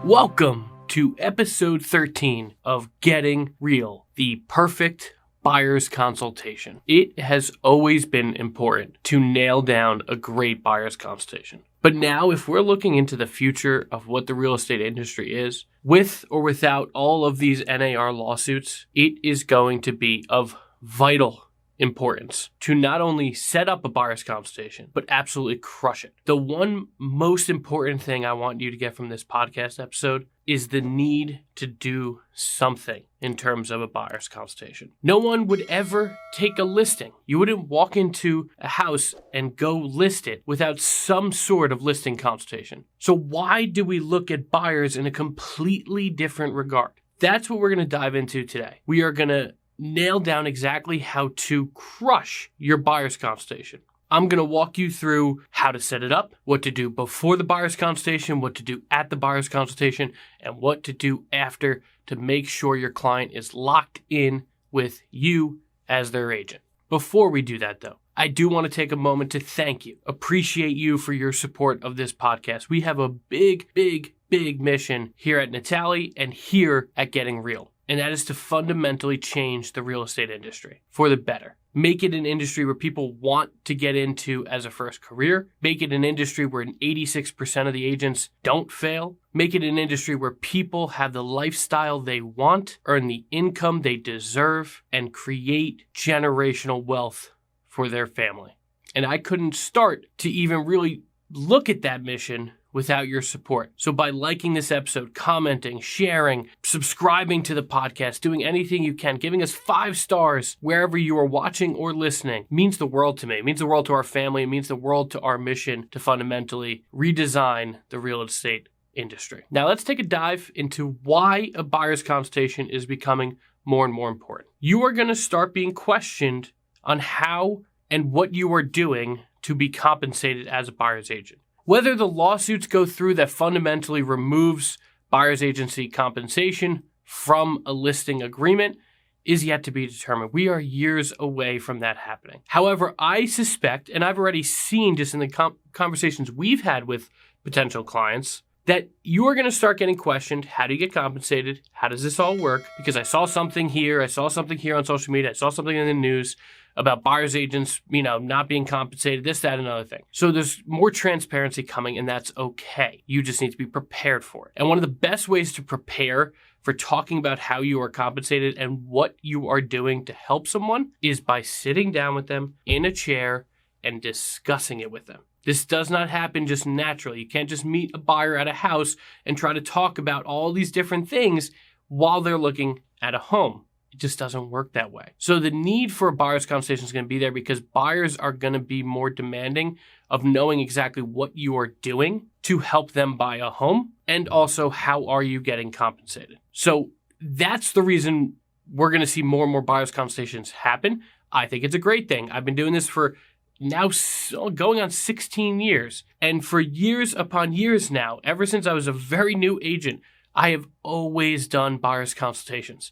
Welcome to episode 13 of Getting Real, the perfect buyer's consultation. It has always been important to nail down a great buyer's consultation. But now, if we're looking into the future of what the real estate industry is, with or without all of these NAR lawsuits, it is going to be of vital importance to not only set up a buyer's consultation, but absolutely crush it. The one most important thing I want you to get from this podcast episode is the need to do something in terms of a buyer's consultation. No one would ever take a listing. You wouldn't walk into a house and go list it without some sort of listing consultation. So why do we look at buyers in a completely different regard? That's what we're going to dive into today. We are going to nail down exactly how to crush your buyer's consultation. I'm going to walk you through how to set it up, what to do before the buyer's consultation, what to do at the buyer's consultation, and what to do after to make sure your client is locked in with you as their agent. Before we do that, though, I do want to take a moment to thank you, appreciate you for your support of this podcast. We have a big mission here at Natale and here at Getting Real. And that is to fundamentally change the real estate industry for the better. Make it an industry where people want to get into as a first career. Make it an industry where 86% of the agents don't fail. Make it an industry where people have the lifestyle they want, earn the income they deserve, and create generational wealth for their family. And I couldn't start to even really look at that mission without your support. So by liking this episode, commenting, sharing, subscribing to the podcast, doing anything you can, giving us 5 stars wherever you are watching or listening means the world to me. It means the world to our family. It means the world to our mission to fundamentally redesign the real estate industry. Now let's take a dive into why a buyer's consultation is becoming more and more important. You are going to start being questioned on how and what you are doing to be compensated as a buyer's agent. Whether the lawsuits go through that fundamentally removes buyer's agency compensation from a listing agreement is yet to be determined. We are years away from that happening. However, I suspect, and I've already seen just in the conversations we've had with potential clients, that you are going to start getting questioned. How do you get compensated? How does this all work? Because I saw something here. I saw something here on social media. I saw something in the news about buyer's agents, not being compensated, this, that, and another thing. So there's more transparency coming, and that's okay. You just need to be prepared for it. And one of the best ways to prepare for talking about how you are compensated and what you are doing to help someone is by sitting down with them in a chair and discussing it with them. This does not happen just naturally. You can't just meet a buyer at a house and try to talk about all these different things while they're looking at a home. It just doesn't work that way. So the need for a buyer's consultation is going to be there because buyers are going to be more demanding of knowing exactly what you are doing to help them buy a home, and also how are you getting compensated. So that's the reason we're going to see more and more buyer's consultations happen. I think it's a great thing. I've been doing this for now going on 16 years. And for years upon years now, ever since I was a very new agent, I have always done buyer's consultations.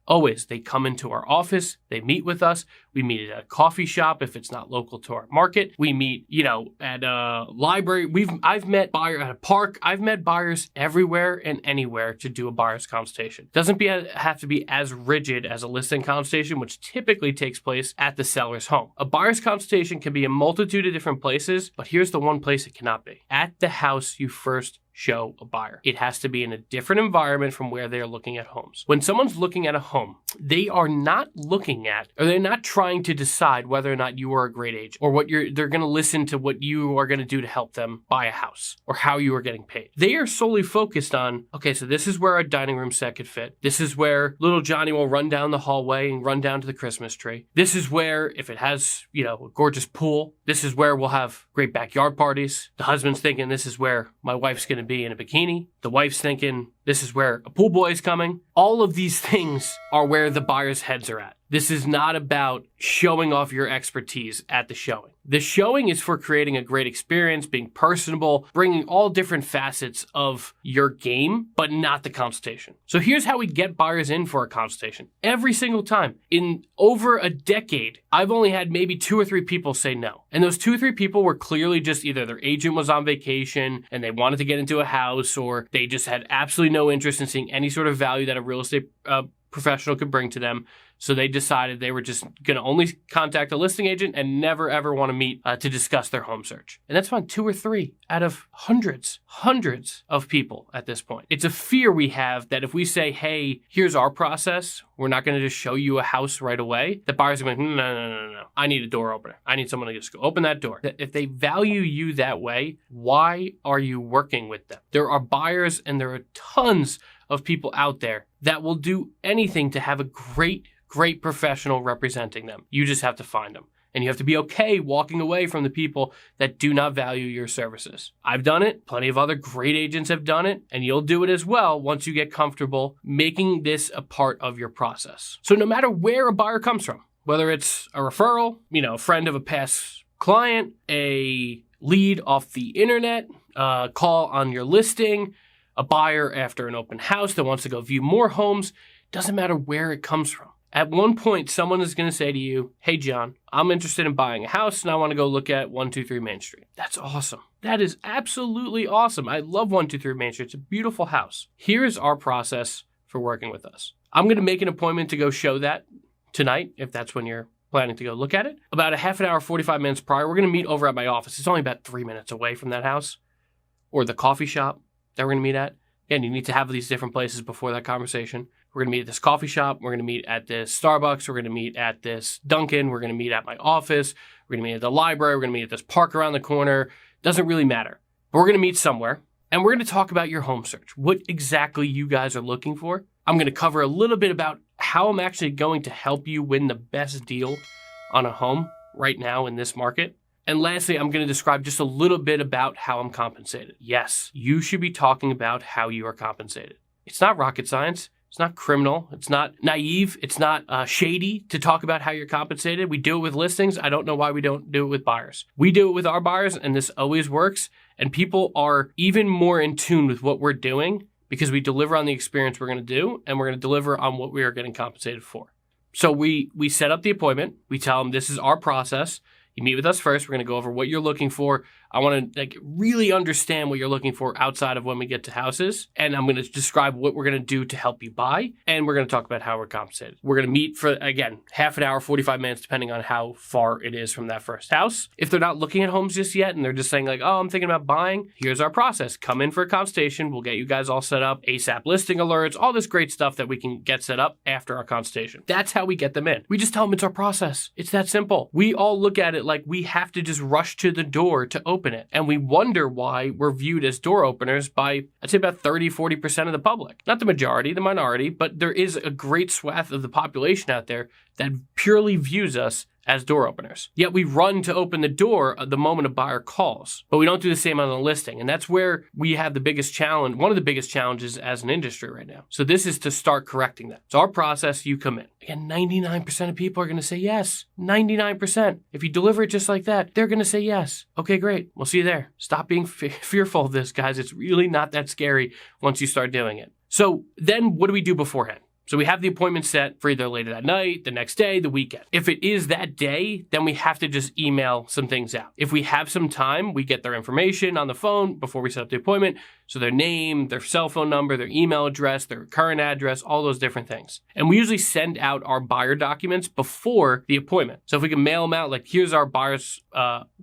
Always. They come into our office, they meet with us, we meet at a coffee shop if it's not local to our market, we meet, at a library. I've met buyers at a park. I've met buyers everywhere and anywhere to do a buyer's consultation. Doesn't have to be as rigid as a listing consultation, which typically takes place at the seller's home. A buyer's consultation can be a multitude of different places, but here's the one place it cannot be. At the house you first show a buyer. It has to be in a different environment from where they are looking at homes. When someone's looking at a home, they are not looking at, or they're not trying to decide whether or not you are a great agent, or they're going to listen to what you are going to do to help them buy a house, or how you are getting paid. They are solely focused on, okay, so this is where our dining room set could fit. This is where little Johnny will run down the hallway and run down to the Christmas tree. This is where, if it has, a gorgeous pool, this is where we'll have great backyard parties. The husband's thinking this is where my wife's going to be in a bikini. The wife's thinking This is where a pool boy is coming. All of these things are where the buyer's heads are at. This is not about showing off your expertise at the showing. The showing is for creating a great experience, being personable, bringing all different facets of your game, but not the consultation. So here's how we get buyers in for a consultation. Every single time. In over a decade, I've only had maybe 2 or 3 people say no. And those 2 or 3 people were clearly just either their agent was on vacation and they wanted to get into a house, or they just had absolutely no interest in seeing any sort of value that a real estate professional could bring to them. So they decided they were just going to only contact a listing agent and never ever want to meet to discuss their home search. And that's fine, 2 or 3 out of hundreds of people at this point. It's a fear we have that if we say, hey, here's our process, we're not going to just show you a house right away, the buyers are going to be like, no. I need a door opener. I need someone to just go open that door. If they value you that way, why are you working with them? There are buyers and there are tons of people out there that will do anything to have a great professional representing them. You just have to find them. And you have to be okay walking away from the people that do not value your services. I've done it. Plenty of other great agents have done it. And you'll do it as well once you get comfortable making this a part of your process. So no matter where a buyer comes from, whether it's a referral, a friend of a past client, a lead off the internet, a call on your listing, a buyer after an open house that wants to go view more homes, doesn't matter where it comes from. At one point, someone is going to say to you, hey, John, I'm interested in buying a house and I want to go look at 123 Main Street. That's awesome. That is absolutely awesome. I love 123 Main Street. It's a beautiful house. Here's our process for working with us. I'm going to make an appointment to go show that tonight, if that's when you're planning to go look at it. About a half an hour, 45 minutes prior, we're going to meet over at my office. It's only about 3 minutes away from that house, or the coffee shop that we're going to meet at. Again, you need to have these different places before that conversation. We're going to meet at this coffee shop. We're going to meet at this Starbucks. We're going to meet at this Dunkin'. We're going to meet at my office. We're going to meet at the library. We're going to meet at this park around the corner. Doesn't really matter. But we're going to meet somewhere, and we're going to talk about your home search, what exactly you guys are looking for. I'm going to cover a little bit about how I'm actually going to help you win the best deal on a home right now in this market. And lastly, I'm going to describe just a little bit about how I'm compensated. Yes, you should be talking about how you are compensated. It's not rocket science. It's not criminal. It's not naive. It's not shady to talk about how you're compensated. We do it with listings. I don't know why we don't do it with buyers. We do it with our buyers, and this always works. And people are even more in tune with what we're doing because we deliver on the experience we're going to do, and we're going to deliver on what we are getting compensated for. So we set up the appointment. We tell them this is our process. You meet with us first. We're going to go over what you're looking for. I want to really understand what you're looking for outside of when we get to houses. And I'm going to describe what we're going to do to help you buy. And we're going to talk about how we're compensated. We're going to meet for, again, half an hour, 45 minutes, depending on how far it is from that first house. If they're not looking at homes just yet and they're just saying oh, I'm thinking about buying, here's our process. Come in for a consultation. We'll get you guys all set up, ASAP listing alerts, all this great stuff that we can get set up after our consultation. That's how we get them in. We just tell them it's our process. It's that simple. We all look at it like we have to just rush to the door to open it. And we wonder why we're viewed as door openers by, I'd say, about 30-40% of the public. Not the majority, the minority, but there is a great swath of the population out there that purely views us as door openers. Yet we run to open the door the moment a buyer calls, but we don't do the same on the listing. And that's where we have the biggest challenge, one of the biggest challenges as an industry right now. So this is to start correcting that. It's our process. You come in. Again, 99% of people are going to say yes. 99%. If you deliver it just like that, they're going to say yes. Okay, great. We'll see you there. Stop being fearful of this, guys. It's really not that scary once you start doing it. So then what do we do beforehand? So we have the appointment set for either later that night, the next day, the weekend. If it is that day, then we have to just email some things out. If we have some time, we get their information on the phone before we set up the appointment. So their name, their cell phone number, their email address, their current address, all those different things. And we usually send out our buyer documents before the appointment. So if we can mail them out, here's our buyers.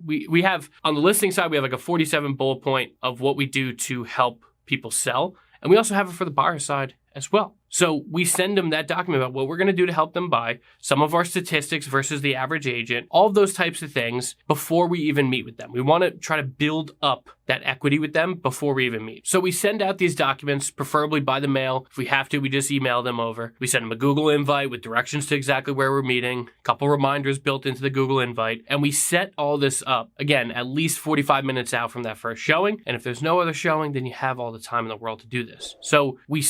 We have, on the listing side, we have a 47 bullet point of what we do to help people sell. And we also have it for the buyer side as well. So we send them that document about what we're going to do to help them buy, some of our statistics versus the average agent, all of those types of things before we even meet with them. We want to try to build up that equity with them before we even meet. So we send out these documents, preferably by the mail. If we have to, we just email them over. We send them a Google invite with directions to exactly where we're meeting, a couple reminders built into the Google invite, and we set all this up, again, at least 45 minutes out from that first showing. And if there's no other showing, then you have all the time in the world to do this. So we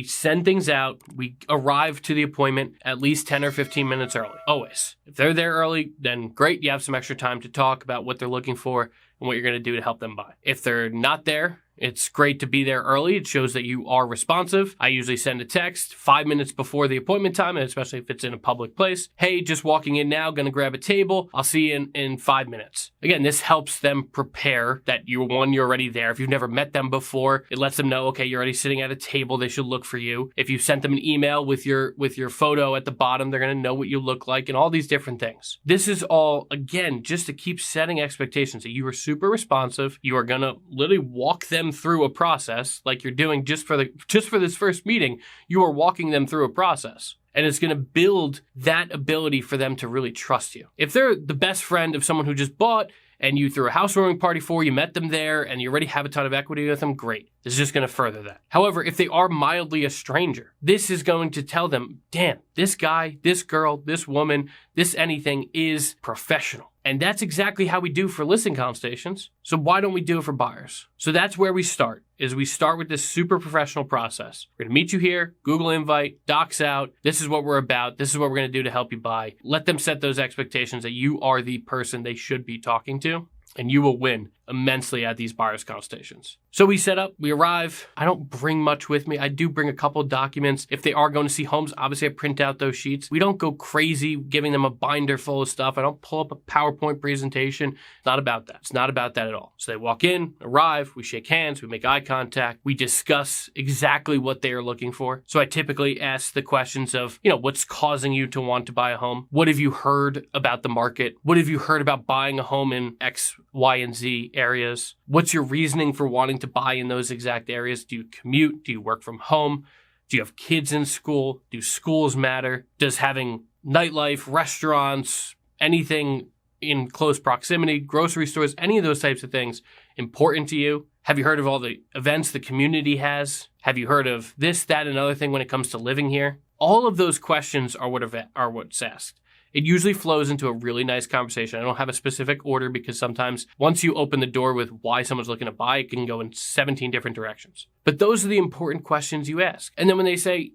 send things out. We arrive to the appointment at least 10 or 15 minutes early, always. If they're there early, then great. You have some extra time to talk about what they're looking for and what you're going to do to help them buy. If they're not there, it's great to be there early. It shows that you are responsive. I usually send a text 5 minutes before the appointment time, and especially if it's in a public place. Hey, just walking in now, going to grab a table. I'll see you in 5 minutes. Again, this helps them prepare that you're already there. If you've never met them before, it lets them know, okay, you're already sitting at a table. They should look for you. If you sent them an email with your photo at the bottom, they're going to know what you look like and all these different things. This is all, again, just to keep setting expectations that you are super responsive. You are going to literally walk them through a process like you're doing just for this first meeting. You are walking them through a process, and it's going to build that ability for them to really trust you. If they're the best friend of someone who just bought and you threw a housewarming party for, you met them there and you already have a ton of equity with them, great. This is just going to further that. However, if they are mildly a stranger, this is going to tell them, damn, this guy, this girl, this woman, this anything is professional. And that's exactly how we do for listing consultations. So why don't we do it for buyers? So that's where we start, is we start with this super professional process. We're going to meet you here, Google invite, docs out. This is what we're about. This is what we're going to do to help you buy. Let them set those expectations that you are the person they should be talking to, and you will win immensely at these buyers consultations. So we set up, we arrive. I don't bring much with me. I do bring a couple of documents. If they are going to see homes, obviously I print out those sheets. We don't go crazy giving them a binder full of stuff. I don't pull up a PowerPoint presentation. It's not about that. It's not about that at all. So they walk in, arrive, we shake hands, we make eye contact, we discuss exactly what they are looking for. So I typically ask the questions of, what's causing you to want to buy a home? What have you heard about the market? What have you heard about buying a home in X, Y, and Z areas? What's your reasoning for wanting to buy in those exact areas? Do you commute? Do you work from home? Do you have kids in school? Do schools matter? Does having nightlife, restaurants, anything in close proximity, grocery stores, any of those types of things important to you? Have you heard of all the events the community has? Have you heard of this, that, and another thing when it comes to living here? All of those questions are what's asked. It usually flows into a really nice conversation. I don't have a specific order because sometimes once you open the door with why someone's looking to buy, it can go in 17 different directions. But those are the important questions you ask. And then when they say,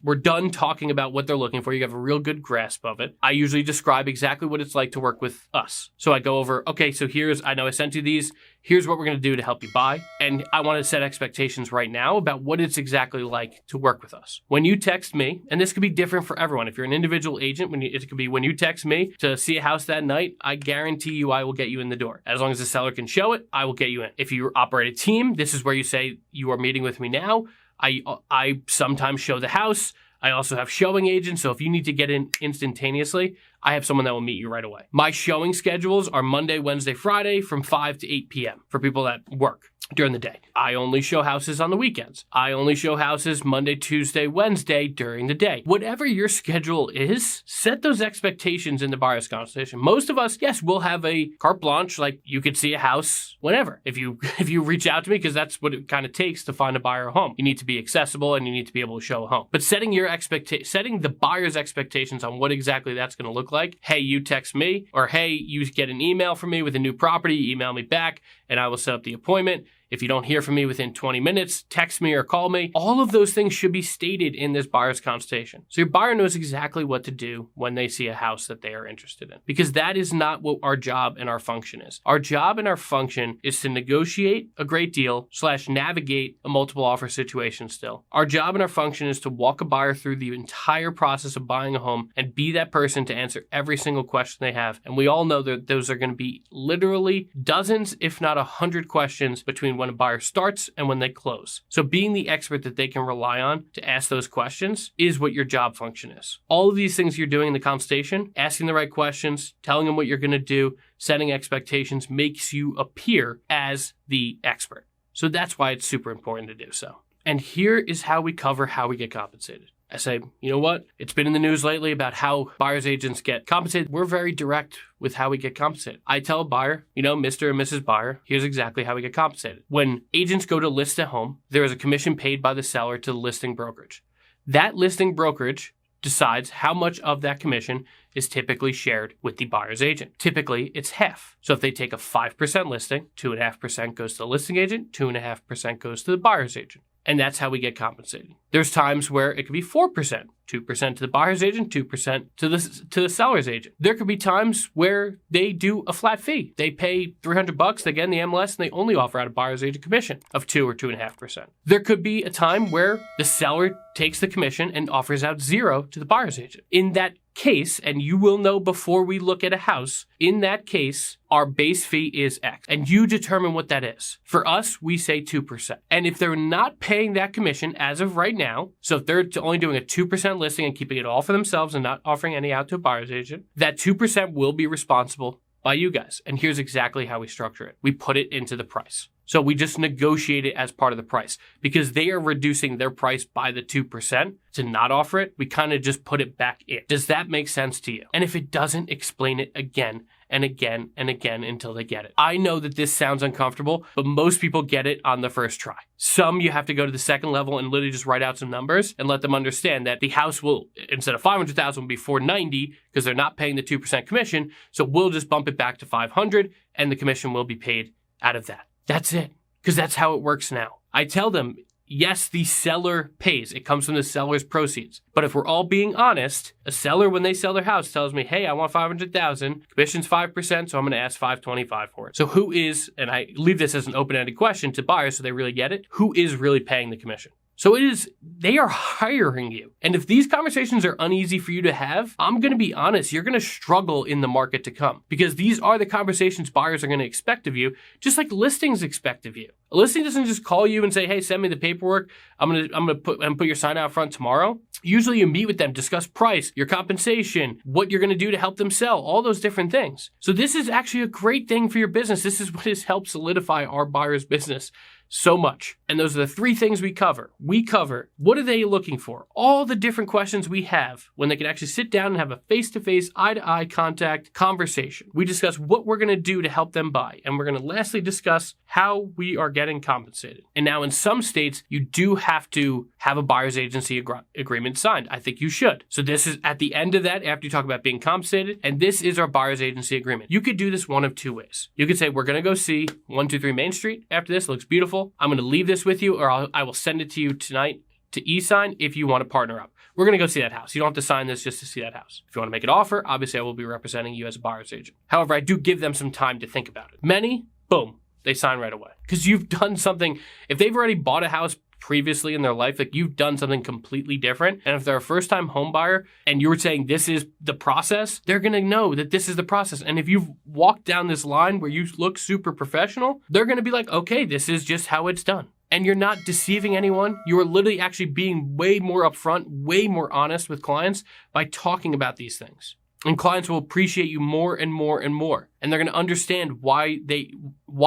we're done talking about what they're looking for, you have a real good grasp of it, I usually describe exactly what it's like to work with us. So I go over, okay, so I know I sent you these. Here's what we're going to do to help you buy. And I want to set expectations right now about what it's exactly like to work with us. When you text me, and this could be different for everyone. If you're an individual agent, it could be when you text me to see a house that night, I guarantee you I will get you in the door. As long as the seller can show it, I will get you in. If you operate a team, this is where you say you are meeting with me now. I sometimes show the house. I also have showing agents, so if you need to get in instantaneously, I have someone that will meet you right away. My showing schedules are Monday, Wednesday, Friday from 5 to 8 p.m. for people that work during the day. I only show houses on the weekends. I only show houses Monday, Tuesday, Wednesday during the day. Whatever your schedule is, set those expectations in the buyer's consultation. Most of us, yes, we'll have a carte blanche, like you could see a house whenever. If you reach out to me, because that's what it kind of takes to find a buyer home. You need to be accessible and you need to be able to show a home. But setting the buyer's expectations on what exactly that's going to look like. Hey, you text me, or hey, you get an email from me with a new property, email me back, and I will set up the appointment. If you don't hear from me within 20 minutes, text me or call me. All of those things should be stated in this buyer's consultation. So your buyer knows exactly what to do when they see a house that they are interested in. Because that is not what our job and our function is. Our job and our function is to negotiate a great deal / navigate a multiple offer situation still. Our job and our function is to walk a buyer through the entire process of buying a home and be that person to answer every single question they have. And we all know that those are going to be literally dozens, if not 100 questions between when a buyer starts and when they close. So being the expert that they can rely on to ask those questions is what your job function is. All of these things you're doing in the consultation, asking the right questions, telling them what you're going to do, setting expectations, makes you appear as the expert. So that's why it's super important to do so. And here is how we cover how we get compensated. I say, you know what? It's been in the news lately about how buyer's agents get compensated. We're very direct with how we get compensated. I tell a buyer, Mr. and Mrs. Buyer, here's exactly how we get compensated. When agents go to list a home, there is a commission paid by the seller to the listing brokerage. That listing brokerage decides how much of that commission is typically shared with the buyer's agent. Typically, it's half. So if they take a 5% listing, 2.5% goes to the listing agent, 2.5% goes to the buyer's agent. And that's how we get compensated. There's times where it could be 4%, 2% to the buyer's agent, 2% to the seller's agent. There could be times where they do a flat fee. They pay $300, they get in the MLS, and they only offer out a buyer's agent commission of 2 or 2.5%. There could be a time where the seller takes the commission and offers out 0 to the buyer's agent. In that case, and you will know before we look at a house, in that case, our base fee is X, and you determine what that is. For us, we say 2%. And if they're not paying that commission as of right now, so if they're only doing a 2% listing and keeping it all for themselves and not offering any out to a buyer's agent, that 2% will be responsible by you guys. And here's exactly how we structure it. We put it into the price. So we just negotiate it as part of the price because they are reducing their price by the 2% to not offer it. We kind of just put it back in. Does that make sense to you? And if it doesn't, explain it again and again and again until they get it. I know that this sounds uncomfortable, but most people get it on the first try. Some you have to go to the second level and literally just write out some numbers and let them understand that the house will, instead of $500,000, will be $490 because they're not paying the 2% commission. So we'll just bump it back to $500 and the commission will be paid out of that. That's it, because that's how it works now. I tell them, yes, the seller pays. It comes from the seller's proceeds. But if we're all being honest, a seller, when they sell their house, tells me, hey, I want $500,000, commission's 5%, so I'm going to ask $525 for it. So who is, and I leave this as an open-ended question to buyers so they really get it, who is really paying the commission? So they are hiring you. And if these conversations are uneasy for you to have, I'm going to be honest, you're going to struggle in the market to come because these are the conversations buyers are going to expect of you, just like listings expect of you. A listing doesn't just call you and say, hey, send me the paperwork. I'm going to put your sign out front tomorrow. Usually you meet with them, discuss price, your compensation, what you're going to do to help them sell, all those different things. So this is actually a great thing for your business. This is what has helped solidify our buyer's business so much. And those are the 3 things we cover. We cover what are they looking for? All the different questions we have when they can actually sit down and have a face-to-face, eye-to-eye contact conversation. We discuss what we're going to do to help them buy. And we're going to lastly discuss how we are getting compensated. And now in some states, you do have to have a buyer's agency agreement signed. I think you should. So this is at the end of that, after you talk about being compensated, and this is our buyer's agency agreement. You could do this one of 2 ways. You could say, we're going to go see 123 Main Street after this. It looks beautiful. I'm going to leave this with you, or I will send it to you tonight to e-sign if you want to partner up. We're going to go see that house. You don't have to sign this just to see that house. If you want to make an offer, obviously I will be representing you as a buyer's agent. However, I do give them some time to think about it. Many, boom, they sign right away. Because you've done something, if they've already bought a house previously in their life, like you've done something completely different. And if they're a first-time home buyer and you were saying this is the process, they're going to know that this is the process. And if you've walked down this line where you look super professional, they're going to be like, okay, this is just how it's done. And you're not deceiving anyone. You are literally actually being way more upfront, way more honest with clients by talking about these things. And clients will appreciate you more and more and more. And they're going to understand why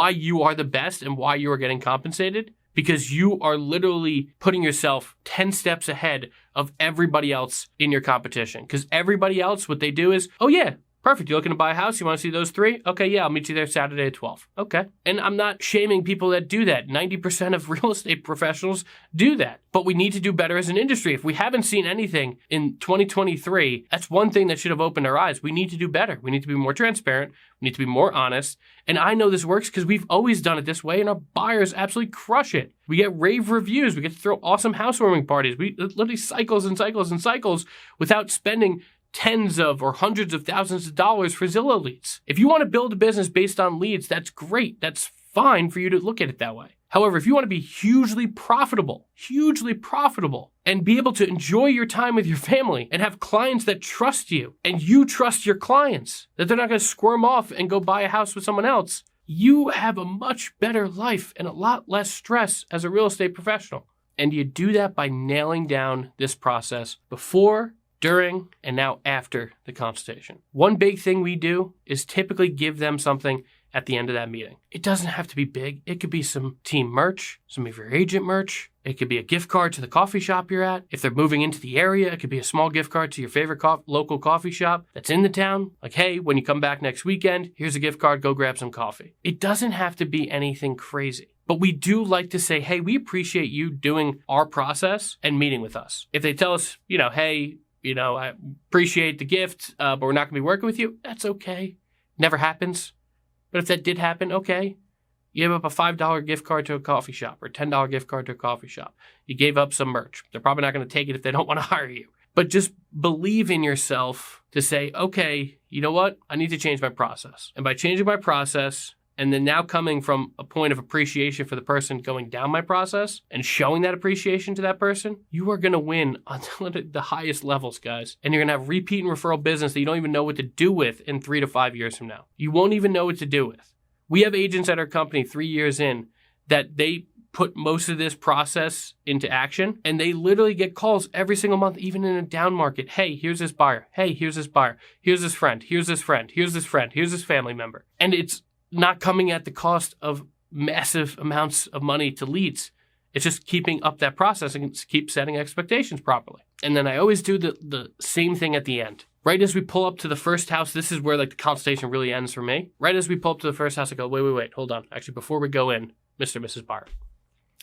you are the best and why you are getting compensated. Because you are literally putting yourself 10 steps ahead of everybody else in your competition. Because everybody else, what they do is, oh yeah, perfect. You're looking to buy a house? You want to see those 3? Okay, yeah, I'll meet you there Saturday at 12. Okay. And I'm not shaming people that do that. 90% of real estate professionals do that. But we need to do better as an industry. If we haven't seen anything in 2023, that's one thing that should have opened our eyes. We need to do better. We need to be more transparent. We need to be more honest. And I know this works because we've always done it this way and our buyers absolutely crush it. We get rave reviews. We get to throw awesome housewarming parties. We literally cycles and cycles and cycles without spending tens of or hundreds of thousands of dollars for Zillow leads. If you want to build a business based on leads, that's great. That's fine for you to look at it that way. However, if you want to be hugely profitable, and be able to enjoy your time with your family and have clients that trust you and you trust your clients, that they're not going to squirm off and go buy a house with someone else, you have a much better life and a lot less stress as a real estate professional. And you do that by nailing down this process before, during, and now after the consultation. One big thing we do is typically give them something at the end of that meeting. It doesn't have to be big. It could be some team merch, some of your agent merch. It could be a gift card to the coffee shop you're at. If they're moving into the area, it could be a small gift card to your favorite local coffee shop that's in the town. Like, hey, when you come back next weekend, here's a gift card, go grab some coffee. It doesn't have to be anything crazy. But we do like to say, hey, we appreciate you doing our process and meeting with us. If they tell us, hey, I appreciate the gift, but we're not going to be working with you, that's okay. Never happens. But if that did happen, okay. You gave up a $5 gift card to a coffee shop or a $10 gift card to a coffee shop. You gave up some merch. They're probably not going to take it if they don't want to hire you. But just believe in yourself to say, okay, you know what? I need to change my process. And by changing my process, and then now coming from a point of appreciation for the person going down my process and showing that appreciation to that person, you are going to win on the highest levels, guys. And you're going to have repeat and referral business that you don't even know what to do with in 3 to 5 years from now. You won't even know what to do with. We have agents at our company 3 years in that they put most of this process into action, and they literally get calls every single month, even in a down market. Hey, here's this buyer. Hey, here's this buyer. Here's this friend. Here's this friend. Here's this friend. Here's this family member. And it's not coming at the cost of massive amounts of money to leads. It's just keeping up that process and keep setting expectations properly. And then I always do the same thing at the end. Right as we pull up to the first house, this is where the consultation really ends for me. Right as we pull up to the first house, I go, wait, hold on. Actually, before we go in, Mr. and Mrs. Buyer,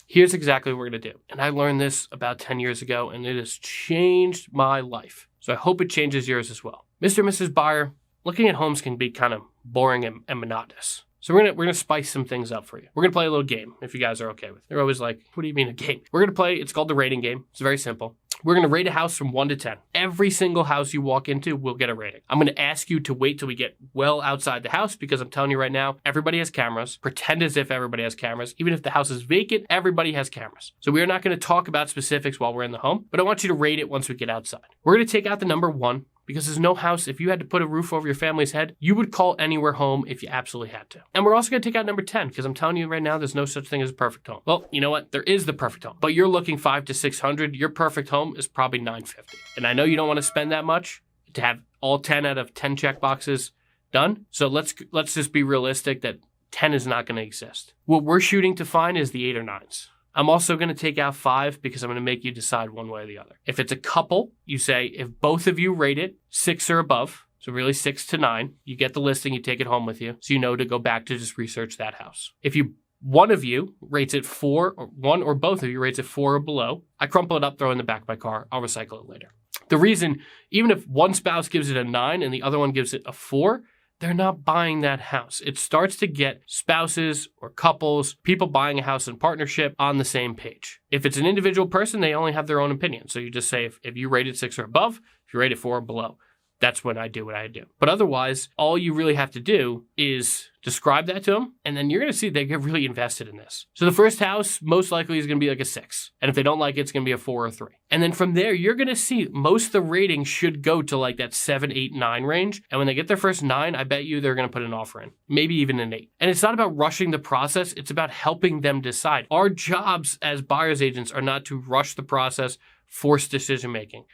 here's exactly what we're going to do. And I learned this about 10 years ago, and it has changed my life. So I hope it changes yours as well. Mr. and Mrs. Buyer, looking at homes can be kind of boring and monotonous. So we're gonna spice some things up for you. We're gonna play a little game if you guys are okay with it. They're always like, what do you mean a game? We're gonna play, it's called the rating game. It's very simple. We're gonna rate a house from 1 to 10. Every single house you walk into will get a rating. I'm gonna ask you to wait till we get well outside the house because I'm telling you right now, everybody has cameras. Pretend as if everybody has cameras. Even if the house is vacant, everybody has cameras. So we are not gonna talk about specifics while we're in the home, but I want you to rate it once we get outside. We're gonna take out the number 1. Because there's no house, if you had to put a roof over your family's head, you would call anywhere home if you absolutely had to. And we're also going to take out number 10, because I'm telling you right now, there's no such thing as a perfect home. Well, you know what? There is the perfect home. But you're looking 500 to 600. Your perfect home is probably 950. And I know you don't want to spend that much to have all 10 out of 10 check boxes done. So let's just be realistic that 10 is not going to exist. What we're shooting to find is the 8 or 9s. I'm also going to take out 5 because I'm going to make you decide one way or the other. If it's a couple, you say if both of you rate it 6 or above, so really 6 to 9, you get the listing, you take it home with you, so you know to go back to just research that house. If one of you rates it 4, or one or both of you rates it 4 or below, I crumple it up, throw it in the back of my car, I'll recycle it later. The reason, even if one spouse gives it a 9 and the other one gives it a 4, they're not buying that house. It starts to get spouses or couples, people buying a house in partnership on the same page. If it's an individual person, they only have their own opinion. So you just say, if you rate it 6 or above, if you rate it 4 or below, that's when I do what I do. But otherwise, all you really have to do is describe that to them, and then you're going to see they get really invested in this. So the first house most likely is going to be like a 6. And if they don't like it, it's going to be a 4 or 3. And then from there, you're going to see most of the ratings should go to like that 7, 8, 9 range. And when they get their first 9, I bet you they're going to put an offer in, maybe even an 8. And it's not about rushing the process. It's about helping them decide. Our jobs as buyer's agents are not to rush the process, force decision making.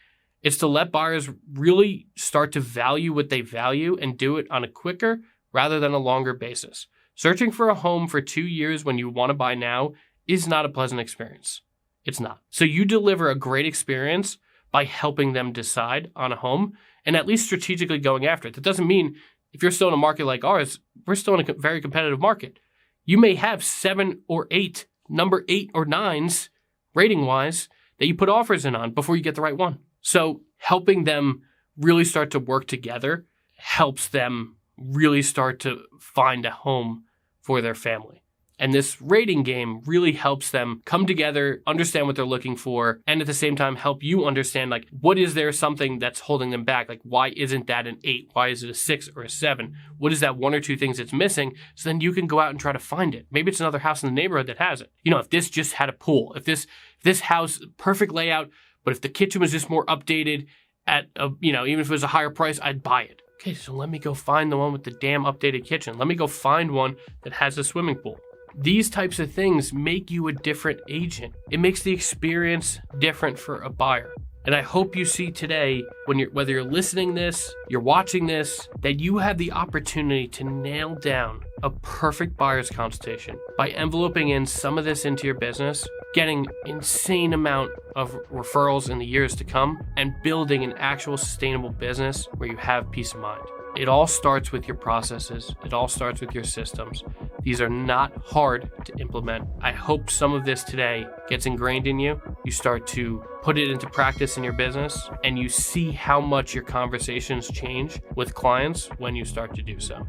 It's to let buyers really start to value what they value and do it on a quicker rather than a longer basis. Searching for a home for 2 years when you want to buy now is not a pleasant experience. It's not. So you deliver a great experience by helping them decide on a home and at least strategically going after it. That doesn't mean if you're still in a market like ours, we're still in a very competitive market. You may have 7 or 8, number 8 or 9s rating-wise that you put offers in on before you get the right one. So helping them really start to work together helps them really start to find a home for their family. And this rating game really helps them come together, understand what they're looking for, and at the same time help you understand, like, what is there something that's holding them back? Like, why isn't that an 8? Why is it a 6 or a 7? What is that 1 or 2 things that's missing? So then you can go out and try to find it. Maybe it's another house in the neighborhood that has it. You know, if this just had a pool, if this house, perfect layout, but if the kitchen was just more updated at, even if it was a higher price, I'd buy it. Okay, so let me go find the one with the damn updated kitchen. Let me go find one that has a swimming pool. These types of things make you a different agent. It makes the experience different for a buyer. And I hope you see today, whether you're listening this, you're watching this, that you have the opportunity to nail down a perfect buyer's consultation by enveloping in some of this into your business, getting insane amount of referrals in the years to come, and building an actual sustainable business where you have peace of mind. It all starts with your processes. It all starts with your systems. These are not hard to implement. I hope some of this today gets ingrained in you. You start to put it into practice in your business, and you see how much your conversations change with clients when you start to do so.